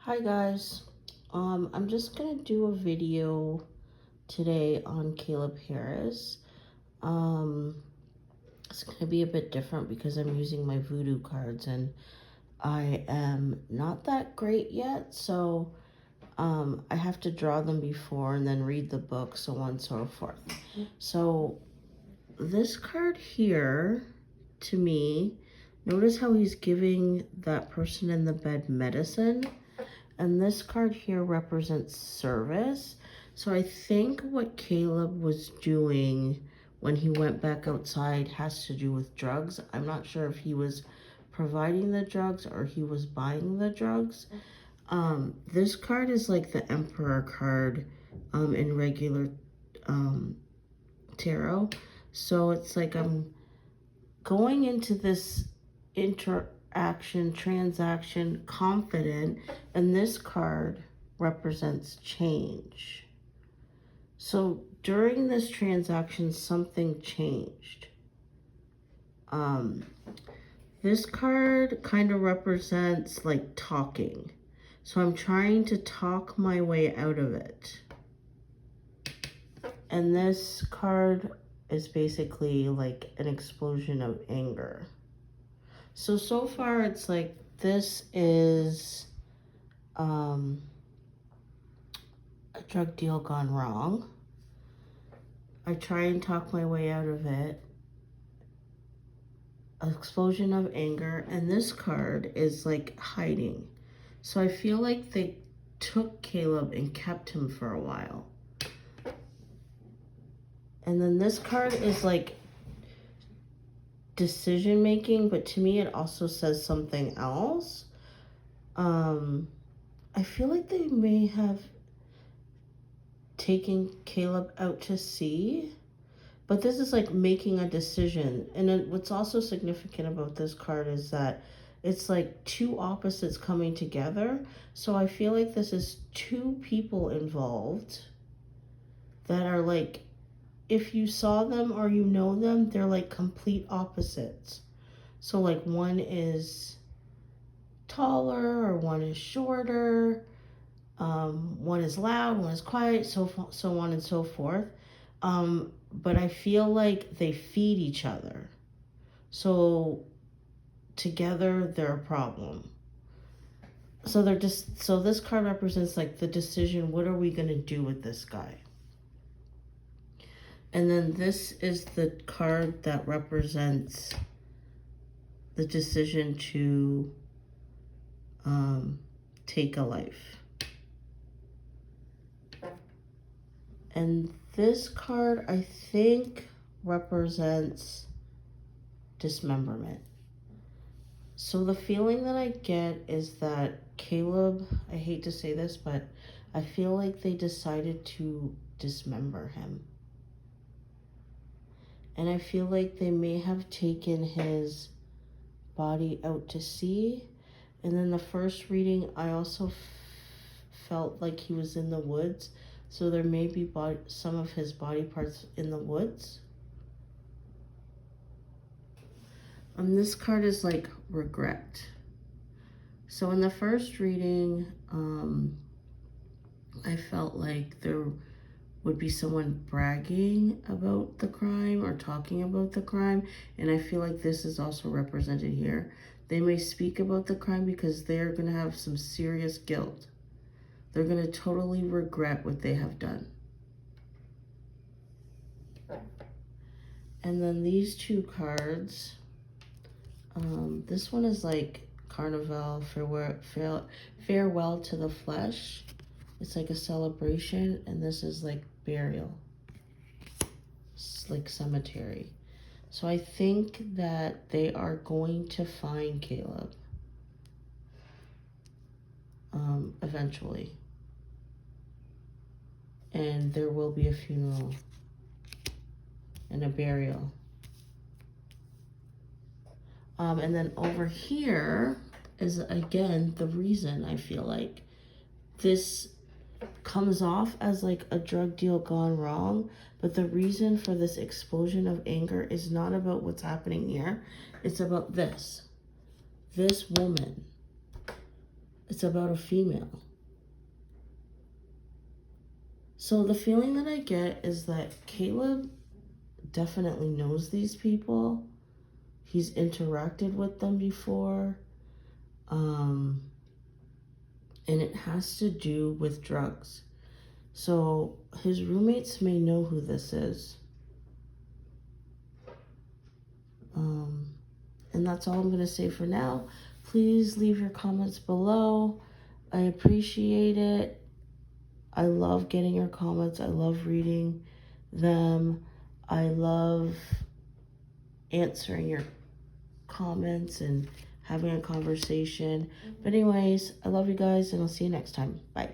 Hi guys. I'm just gonna do a video today on Caleb Harris. Um, it's gonna be a bit different because I'm using my voodoo cards and I am not that great yet, so I have to draw them before and then read the book, so on and so forth. So this card here, to me, notice how he's giving that person in the bed medicine. And this card here represents service. So I think what Caleb was doing when he went back outside has to do with drugs. I'm not sure if he was providing the drugs or he was buying the drugs. This card is like the Emperor card in regular tarot. So it's like I'm going into this transaction confident, and this card represents change. So during this transaction, something changed. This card kind of represents like talking. So I'm trying to talk my way out of it. And this card is basically like an explosion of anger. So far it's like this is a drug deal gone wrong. I try and talk my way out of it. An explosion of anger. And this card is like hiding. So I feel like they took Caleb and kept him for a while. And then this card is like decision making, but to me it also says something else. I feel like they may have taken Caleb out to sea, but this is like making a decision. And then what's also significant about this card is that it's like two opposites coming together. So I feel like this is two people involved that are like, if you saw them or you know them, they're like complete opposites. So like one is taller or one is shorter, one is loud, one is quiet, so on and so forth. But I feel like they feed each other. So together they're a problem. So this card represents like the decision, what are we gonna do with this guy? And then this is the card that represents the decision to take a life. And this card, I think, represents dismemberment. So the feeling that I get is that Caleb, I hate to say this, but I feel like they decided to dismember him. And I feel like they may have taken his body out to sea. And then the first reading, I also felt like he was in the woods. So there may be some of his body parts in the woods. And this card is like regret. So in the first reading, I felt like there would be someone bragging about the crime or talking about the crime. And I feel like this is also represented here. They may speak about the crime because they're going to have some serious guilt. They're going to totally regret what they have done. And then these two cards, this one is like Carnival, farewell to the flesh. It's like a celebration, and this is like burial. It's like cemetery. So I think that they are going to find Caleb eventually. And there will be a funeral and a burial. And then over here is, again, the reason I feel like this comes off as like a drug deal gone wrong, but the reason for this explosion of anger is not about what's happening here. It's about this woman. It's about a female. So the feeling that I get is that Caleb definitely knows these people. He's interacted with them before. And it has to do with drugs. So his roommates may know who this is. And that's all I'm going to say for now. Please leave your comments below. I appreciate it. I love getting your comments. I love reading them. I love answering your comments and having a conversation. But anyways, I love you guys, and I'll see you next time. Bye.